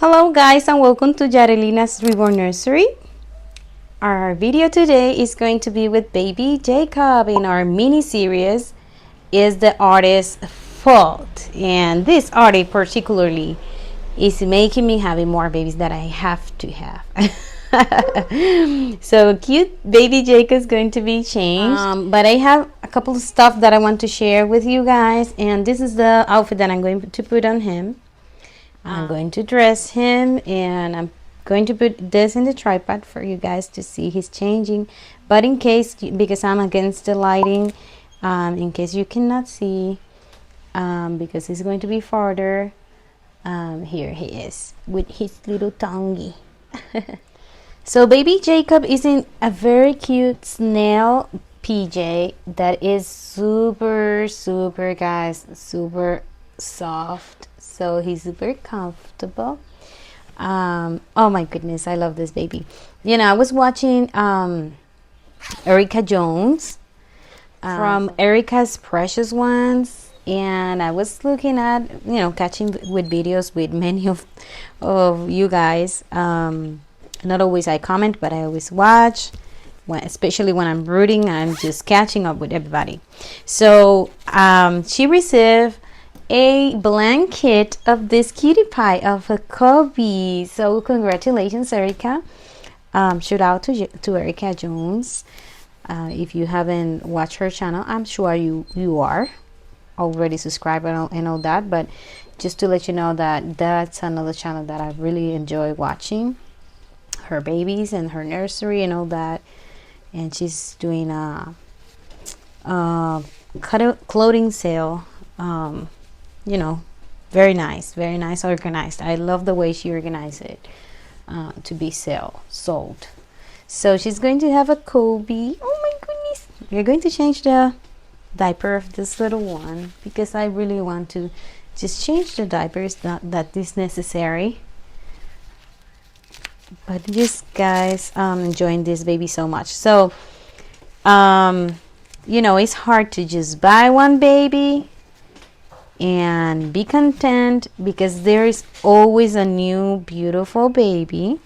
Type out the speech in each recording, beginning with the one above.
Hello guys and welcome to Yarelina's Reborn Nursery. Our video today is going to be with baby Jacob in our mini series Is the Artist's Fault? And this artist particularly is making me having more babies that I have to have. So cute baby Jacob is going to be changed, but I have a couple of stuff that I want to share with you guys, and this is the outfit that I'm going to put on him. I'm going to dress him, and I'm going to put this in the tripod for you guys to see he's changing. But in case, because I'm against the lighting, in case you cannot see, because he's going to be farther, here he is with his little tonguey. So baby Jacob is in a very cute snail PJ that is super guys, super soft, so he's super comfortable. Oh my goodness, I love this baby. You know, I was watching Erica Jones from Erica's Precious Ones, and I was looking at, you know, catching with videos with many of you guys. Not always I comment, but I always watch, especially when I'm rooting. I'm just catching up with everybody. So she received a blanket of this cutie pie of a Kobe. So congratulations, Erica. Shout out to Erica Jones. If you haven't watched her channel, I'm sure you are already subscribed and all that, but just to let you know that that's another channel that I really enjoy watching, her babies and her nursery and all that. And she's doing a clothing sale. You know, very nice organized. I love the way she organized it to be sold. So she's going to have a Kobe. Oh my goodness, we're going to change the diaper of this little one because I really want to just change the diapers, not that is necessary, but just guys, enjoying this baby so much. So you know, it's hard to just buy one baby and be content, because there is always a new beautiful baby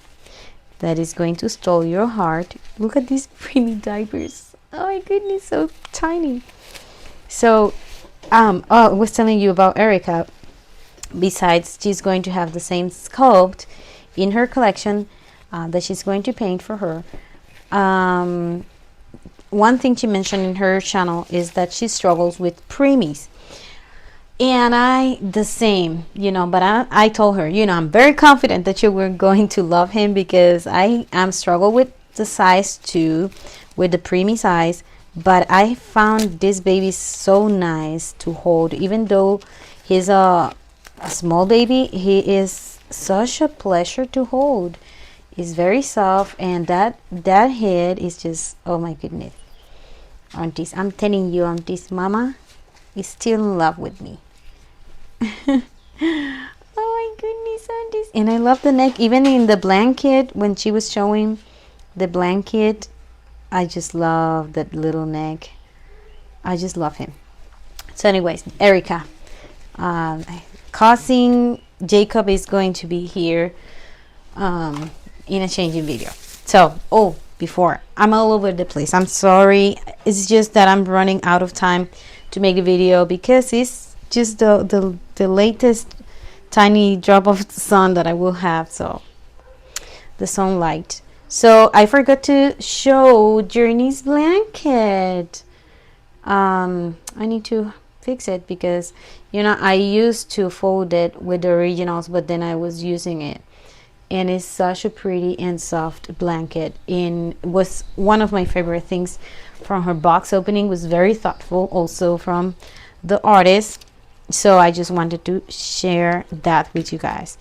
that is going to steal your heart. Look at these pretty diapers. Oh my goodness, so tiny. So I was telling you about Erica. Besides, she's going to have the same sculpt in her collection that she's going to paint for her. One thing she mentioned in her channel is that she struggles with preemies. And I the same, you know, but I told her, you know, I'm very confident that you were going to love him, because I am struggle with the size too, with the preemie size. But I found this baby so nice to hold. Even though he's a small baby, he is such a pleasure to hold. He's very soft, and that head is just, oh my goodness. Aunties, I'm telling you, Aunties, Mama is still in love with me. Oh my goodness, Aunties. And I love the neck. Even in the blanket, when she was showing the blanket, I just love that little neck. I just love him. So anyways, Erica, cousin Jacob is going to be here in a changing video. So before, I'm all over the place, I'm sorry. It's just that I'm running out of time to make the video, because it's just the latest tiny drop of sun that I will have, so the sunlight. So I forgot to show Journey's blanket. I need to fix it, because you know, I used to fold it with the originals, but then I was using it, and it's such a pretty and soft blanket. And was one of my favorite things from her box opening. Was very thoughtful also from the artist. So I just wanted to share that with you guys.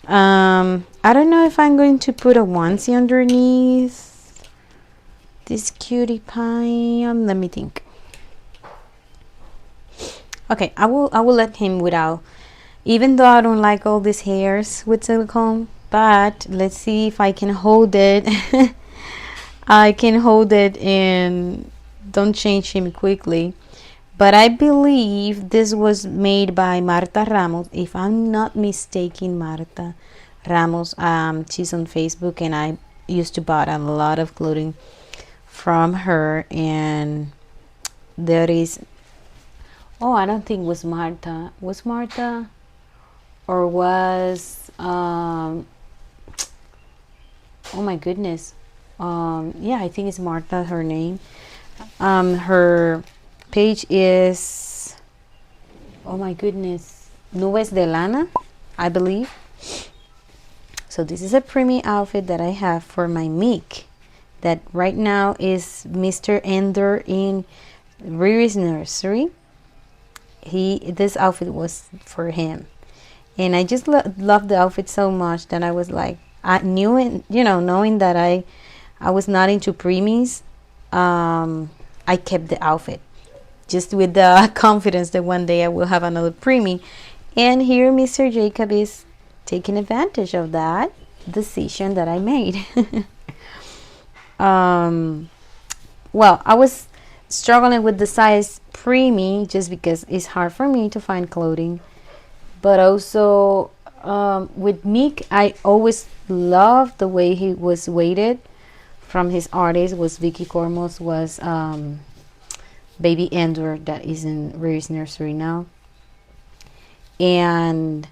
I don't know if I'm going to put a onesie underneath this cutie pie. Let me think. Okay, I will let him without, even though I don't like all these hairs with silicone, but let's see if I can hold it. I can hold it and don't change him quickly. But I believe this was made by Marta Ramos, if I'm not mistaken, Marta Ramos. She's on Facebook, and I used to buy a lot of clothing from her. And there is, oh, I don't think it was Marta. Was Marta, or was oh my goodness, yeah, I think it's Marta, her name. Her page is, oh my goodness, Nubes de Lana, I believe. So this is a preemie outfit that I have for my Meek, that right now is Mr. Ender in Riri's nursery. This outfit was for him, and I just loved the outfit so much that I was like, I knew it, knowing that I was not into preemies. I kept the outfit just with the confidence that one day I will have another preemie. And here Mr. Jacob is taking advantage of that decision that I made. Well, I was struggling with the size preemie just because it's hard for me to find clothing. But also with Meek, I always loved the way he was weighted. From his artist was Vicky Cormos, was Baby Endor, that is in Riri's nursery now. And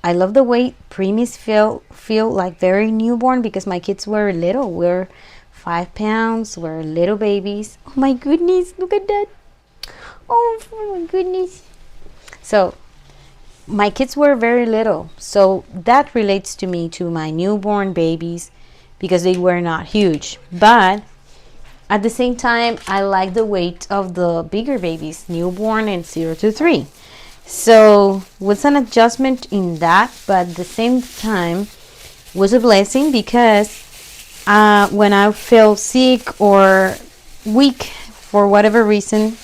I love the way preemies feel like very newborn, because my kids were little. We're 5 pounds. We're little babies. Oh my goodness, look at that. Oh my goodness. So my kids were very little. So that relates to me, to my newborn babies, because they were not huge. But at the same time, I like the weight of the bigger babies, newborn and 0 to 3. So was an adjustment in that, but at the same time was a blessing, because when I feel sick or weak for whatever reason,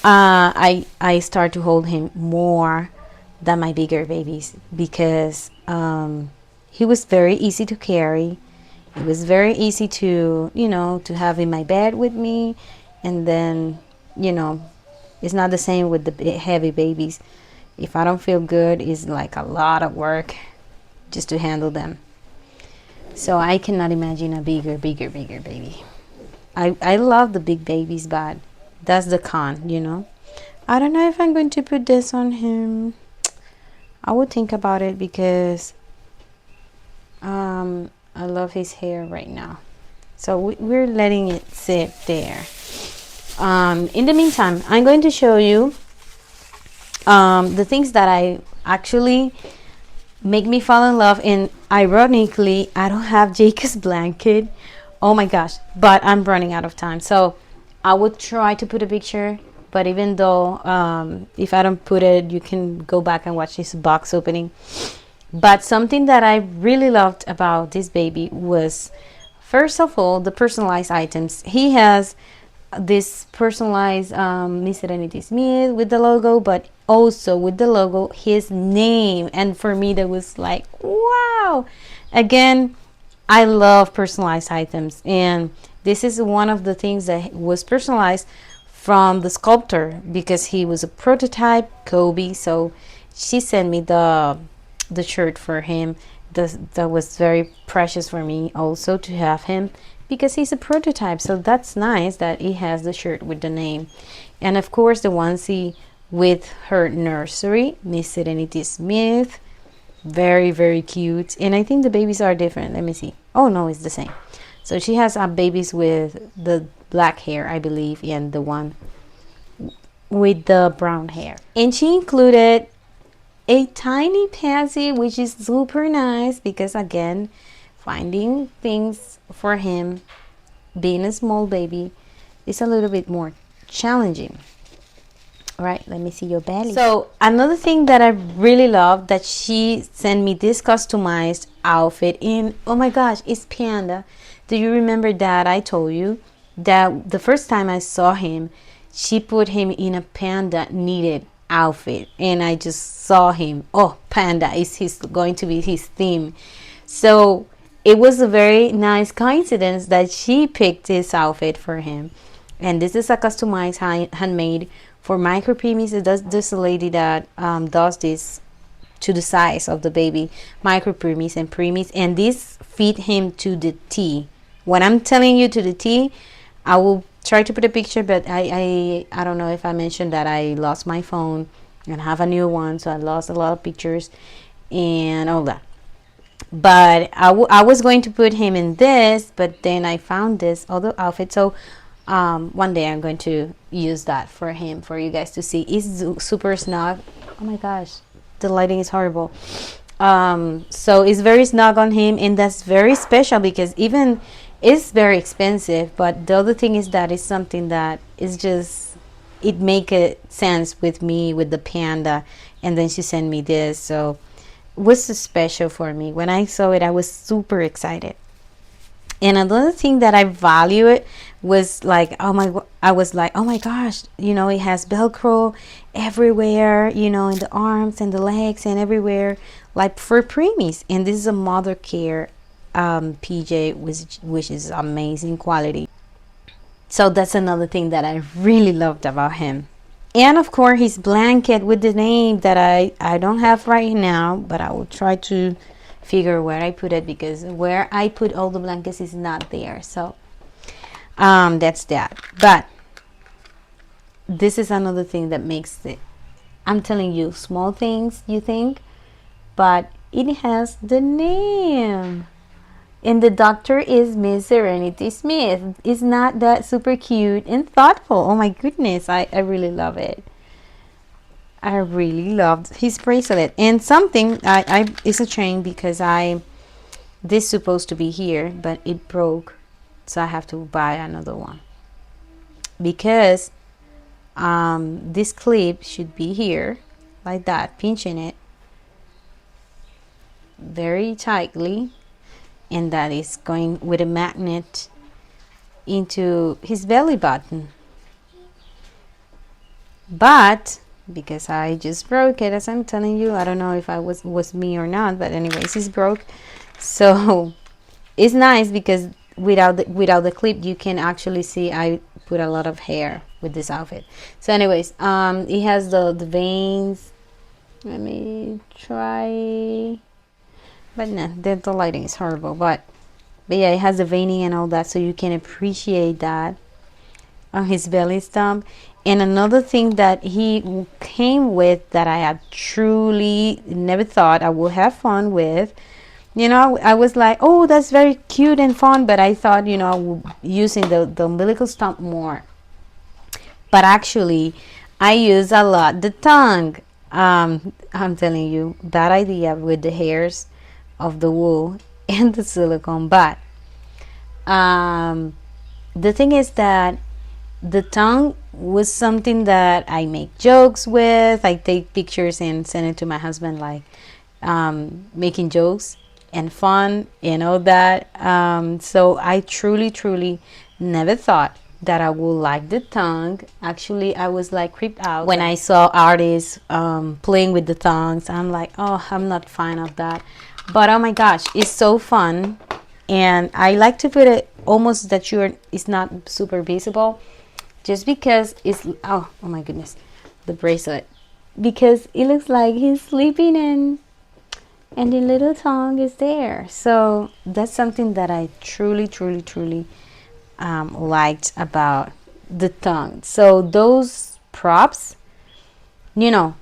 I start to hold him more than my bigger babies, because he was very easy to carry. It was very easy to have in my bed with me. And then it's not the same with the heavy babies. If I don't feel good, it's like a lot of work just to handle them. So I cannot imagine a bigger baby. I love the big babies, but that's the con, I don't know if I'm going to put this on him. I would think about it, because I love his hair right now. So we're letting it sit there. In the meantime, I'm going to show you the things that I actually make me fall in love. And ironically, I don't have Jacob's blanket. Oh my gosh, but I'm running out of time. So I would try to put a picture, but even though if I don't put it, you can go back and watch this box opening. But something that I really loved about this baby was, first of all, the personalized items. He has this personalized Miss Serenity Smith with the logo, but also with the logo his name. And for me, that was like, wow. Again, I love personalized items, and this is one of the things that was personalized from the sculptor, because he was a prototype, Kobe. So she sent me the shirt for him. That was very precious for me also to have him, because he's a prototype. So that's nice that he has the shirt with the name. And of course the onesie with her nursery, Miss Serenity Smith. Very, very cute. And I think the babies are different. Let me see. Oh no, it's the same. So she has babies with the black hair, I believe, and the one with the brown hair. And she included a tiny pansy, which is super nice, because again, finding things for him, being a small baby, is a little bit more challenging. All right, let me see your belly. So another thing that I really love, that she sent me this customized outfit in, oh my gosh, it's Panda. Do you remember that I told you that the first time I saw him, she put him in a panda knitted outfit, and I just saw him, oh, panda is going to be his theme. So it was a very nice coincidence that she picked this outfit for him. And this is a customized handmade for micro preemies. There's a lady that does this to the size of the baby, micro preemies and preemies, and this fit him to the T. When I'm telling you to the T, I will try to put a picture, but I don't know if I mentioned that I lost my phone and have a new one, so I lost a lot of pictures and all that. But I was going to put him in this, but then I found this other outfit. So one day I'm going to use that for him, for you guys to see. It's super snug. Oh my gosh, the lighting is horrible. So it's very snug on him, and that's very special because even it's very expensive. But the other thing is that it's something that is just, it make a sense with me, with the panda, and then she sent me this. So was so special for me. When I saw it, I was super excited. And another thing that I value it was like, I was like, oh my gosh, you know, it has Velcro everywhere, you know, in the arms and the legs and everywhere, like for preemies. And this is a mother care PJ, which is amazing quality. So that's another thing that I really loved about him. And of course his blanket with the name that I don't have right now, but I will try to figure where I put it, because where I put all the blankets is not there. So that's that. But this is another thing that makes it, I'm telling you, small things you think, but it has the name. And the doctor is Miss Serenity Smith. It's not that super cute and thoughtful. Oh my goodness, I really love it. I really loved his bracelet. And something, it's a chain, because this supposed to be here, but it broke. So I have to buy another one. Because this clip should be here, like that, pinching it very tightly. And that is going with a magnet into his belly button. But because I just broke it, as I'm telling you, I don't know if I was me or not, but anyways, it's broke. So it's nice because without the clip, you can actually see I put a lot of hair with this outfit. So anyways, it has the veins. Let me try. But no, the lighting is horrible. But yeah, it has the veining and all that, so you can appreciate that on his belly stump. And another thing that he came with that I had truly never thought I would have fun with, you know, I was like, oh, that's very cute and fun, but I thought, you know, using the umbilical stump more. But actually, I use a lot the tongue. I'm telling you, bad idea with the hairs of the wool and the silicone. But the thing is that the tongue was something that I make jokes with. I take pictures and send it to my husband, like making jokes and fun and all that. So I truly never thought that I would like the tongue. Actually, I was like creeped out when I saw artists playing with the tongues. I'm like, oh, I'm not fan of that. But oh my gosh, it's so fun. And I like to put it almost that it's not super visible, just because it's, oh my goodness, the bracelet, because it looks like he's sleeping and the little tongue is there. So that's something that I truly liked about the tongue. So those props, you know,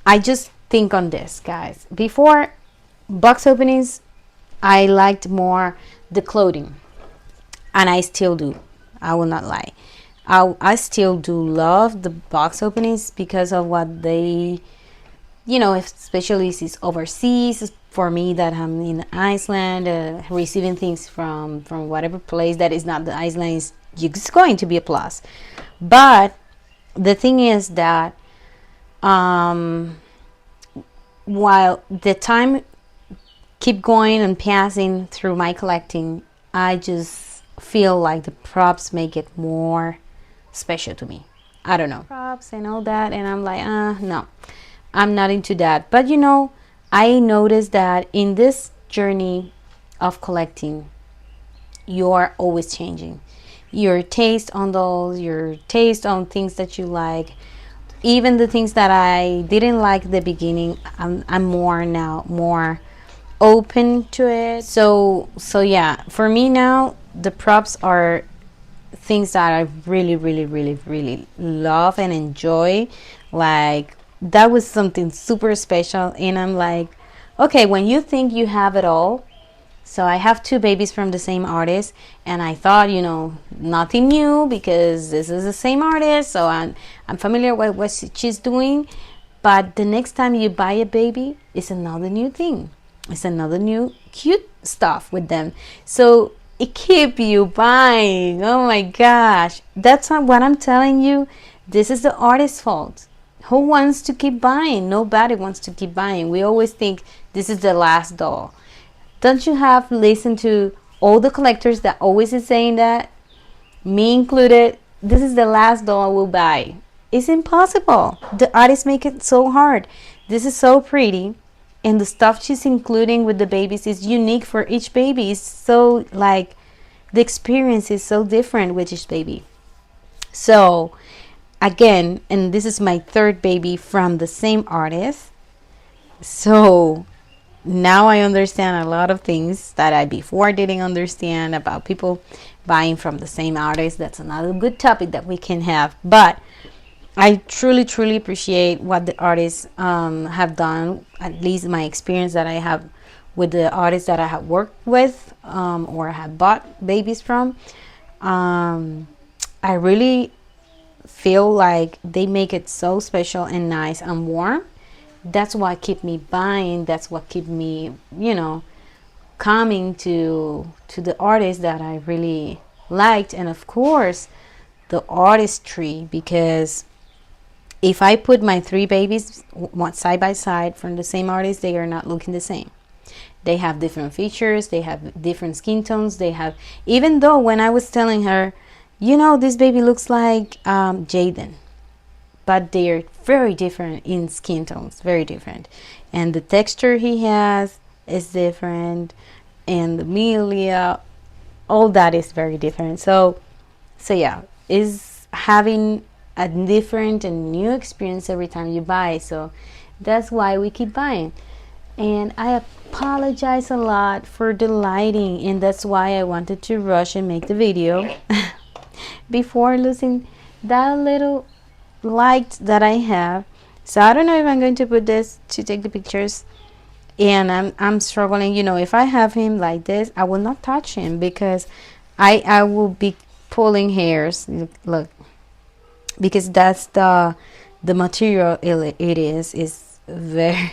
I just think on this, guys. Before box openings, I liked more the clothing, and I still do. I will not lie. I still do love the box openings because of what they, you know, especially if it's overseas. For me, that I'm in Iceland, receiving things from whatever place that is not the Iceland, it's going to be a plus. But the thing is that while the time keep going and passing through my collecting, I just feel like the props make it more special to me. I don't know, props and all that, and I'm like, no, I'm not into that. But you know, I noticed that in this journey of collecting, you're always changing your taste on those, your taste on things that you like. even the things that I didn't like at the beginning, I'm more now more open to it. So yeah, for me now, the props are things that I really, really, really, really love and enjoy. Like, that was something super special, and I'm like, okay, when you think you have it all. So I have two babies from the same artist, and I thought, nothing new because this is the same artist, so I'm familiar with what she's doing. But the next time you buy a baby, it's another new thing. It's another new cute stuff with them. So it keep you buying. Oh my gosh, that's not what I'm telling you. This is the artist's fault. Who wants to keep buying? Nobody wants to keep buying. We always think this is the last doll. Don't you have listened to all the collectors that always is saying that? Me included, this is the last doll I will buy. It's impossible. The artists make it so hard. This is so pretty. And the stuff she's including with the babies is unique for each baby. It's so, like, the experience is so different with each baby. So, again, and this is my third baby from the same artist. So, now I understand a lot of things that I before didn't understand about people buying from the same artist. That's another good topic that we can have. But I truly, truly appreciate what the artists have done. At least my experience that I have with the artists that I have worked with or have bought babies from. I really feel like they make it so special and nice and warm. That's what keep me buying. That's what keep me, coming to the artists that I really liked. And of course, the artistry, because if I put my three babies one side by side from the same artist, they are not looking the same. They have different features. They have different skin tones. They have, even though when I was telling her, this baby looks like Jaden, but they're very different in skin tones, very different. And the texture he has is different, and the milia, all that is very different. So yeah, is having a different and new experience every time you buy. So that's why we keep buying. And I apologize a lot for the lighting, and that's why I wanted to rush and make the video before losing that little light that I have. So I don't know if I'm going to put this to take the pictures, and I'm struggling. If I have him like this, I will not touch him because I will be pulling hairs. Look, because that's the material it is very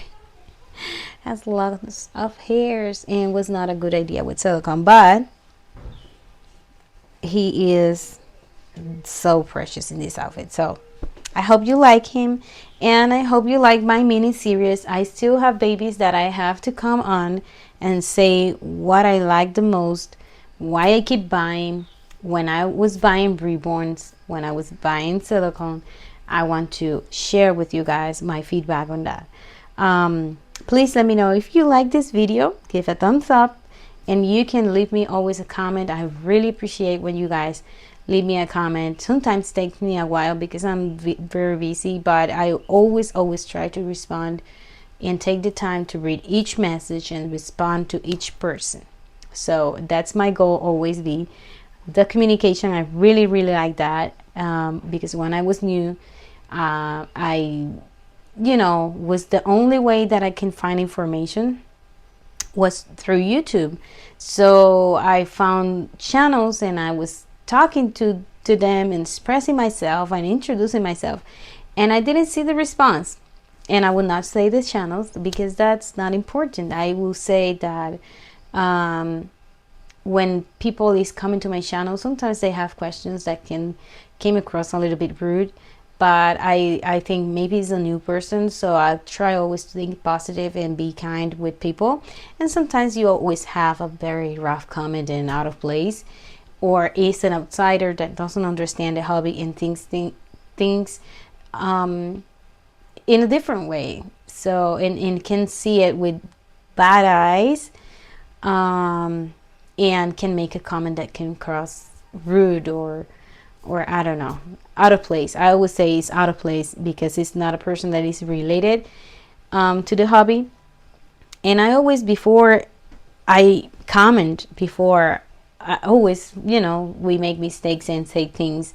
has a lot of hairs and was not a good idea with silicone. But he is so precious in this outfit. So I hope you like him, and I hope you like my mini series. I still have babies that I have to come on and say what I like the most, why I keep buying. When I was buying reborns, when I was buying silicone, I want to share with you guys my feedback on that. Please let me know if you like this video. Give a thumbs up, and you can leave me always a comment. I really appreciate when you guys leave me a comment. Sometimes it takes me a while because I'm very busy, but I always try to respond and take the time to read each message and respond to each person. So that's my goal, always be the communication. I really like that, because when I was new, I was the only way that I can find information was through YouTube. So I found channels, and I was talking to them and expressing myself and introducing myself, and I didn't see the response. And I will not say the channels because that's not important. I will say that when people is coming to my channel, sometimes they have questions that came across a little bit rude, but I think maybe it's a new person, so I try always to think positive and be kind with people. And sometimes you always have a very rough comment and out of place, or is an outsider that doesn't understand the hobby and thinks things in a different way. So and can see it with bad eyes, and can make a comment that can cross rude or or I don't know, out of place. I always say it's out of place because it's not a person that is related to the hobby. And I always, before I comment, before I always, we make mistakes and say things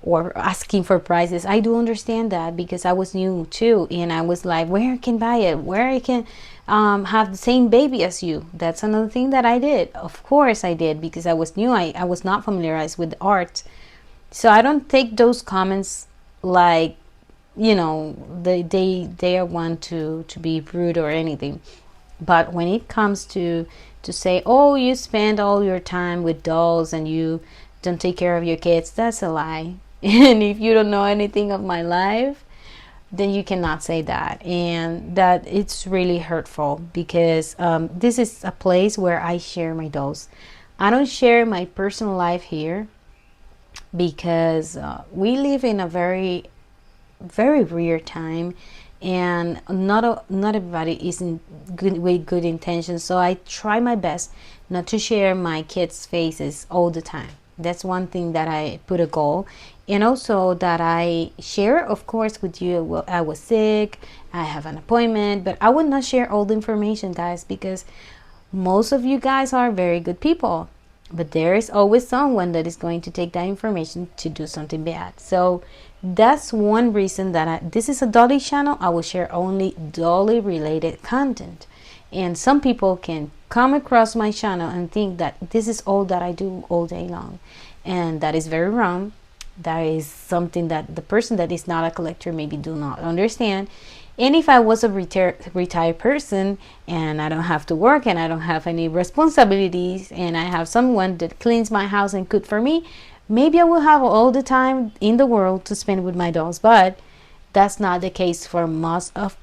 or asking for prices. I do understand that because I was new too, and I was like, where I can buy it, where I can have the same baby as you. That's another thing that I did. Of course I did, because I was new. I was not familiarized with the art. So I don't take those comments like, they want to be rude or anything. But when it comes to say, oh, you spend all your time with dolls and you don't take care of your kids, that's a lie. And if you don't know anything of my life, then you cannot say that. And that it's really hurtful, because this is a place where I share my dolls. I don't share my personal life here, because we live in a very, very weird time, and not everybody is with good intentions. So I try my best not to share my kids' faces all the time. That's one thing that I put a goal. And also that I share, of course, with you. Well, I was sick, I have an appointment, but I would not share all the information, guys, because most of you guys are very good people, but there is always someone that is going to take that information to do something bad. So that's one reason that this is a dolly channel. I will share only dolly related content. And some people can come across my channel and think that this is all that I do all day long, and that is very wrong. That is something that the person that is not a collector maybe do not understand. And if I was a retired person and I don't have to work and I don't have any responsibilities and I have someone that cleans my house and cook for me, maybe I will have all the time in the world to spend with my dolls. But that's not the case for most of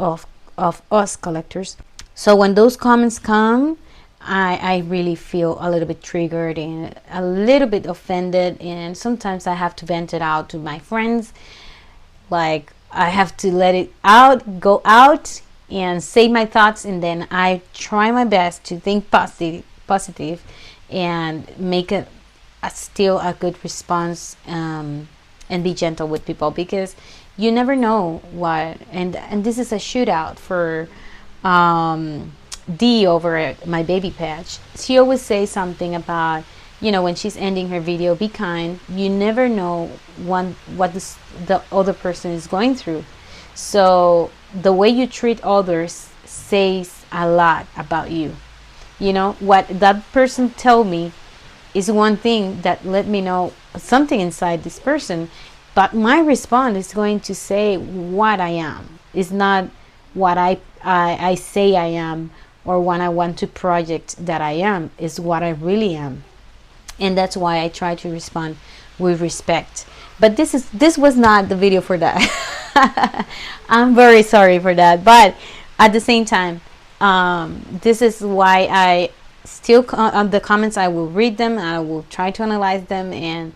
us collectors. So when those comments come, I really feel a little bit triggered and a little bit offended, and sometimes I have to vent it out to my friends. Like, I have to let it out, go out and say my thoughts, and then I try my best to think positive and make it still a good response, and be gentle with people, because you never know what. And this is a shootout for Dee over at my baby patch. She always says something about, when she's ending her video, be kind. You never know what the other person is going through. So the way you treat others says a lot about you. What that person told me is one thing that let me know something inside this person, but my response is going to say what I am. It's not what I say I am, or what I want to project that I am. Is what I really am. And that's why I try to respond with respect. But this was not the video for that. I'm very sorry for that. But at the same time, this is why I still, on the comments, I will read them. I will try to analyze them and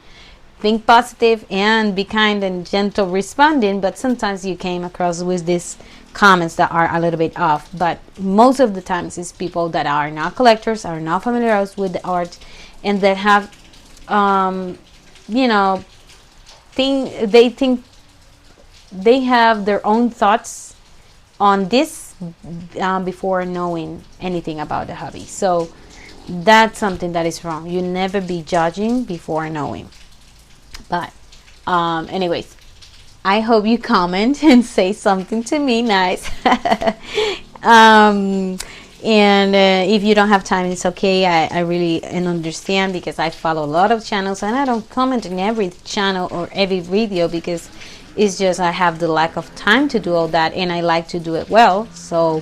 think positive and be kind and gentle responding. But sometimes you came across with these comments that are a little bit off. But most of the times it's people that are not collectors, are not familiarized with the art, and that have they think they have their own thoughts on this before knowing anything about the hobby. So that's something that is wrong. You never be judging before knowing. But anyways, I hope you comment and say something to me nice. And if you don't have time, it's okay. I really understand, because I follow a lot of channels and I don't comment in every channel or every video, because it's just I have the lack of time to do all that, and I like to do it well. So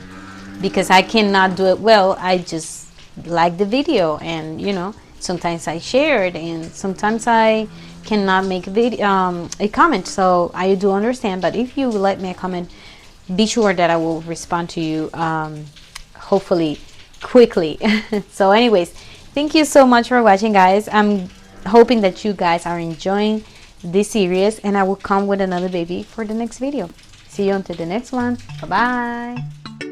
because I cannot do it well, I just like the video, and sometimes I share it, and sometimes I cannot make a comment. So I do understand. But if you let me a comment, be sure that I will respond to you, hopefully quickly. So anyways, thank you so much for watching, guys. I'm hoping that you guys are enjoying this series, and I will come with another baby for the next video. See you until the next one. Bye bye.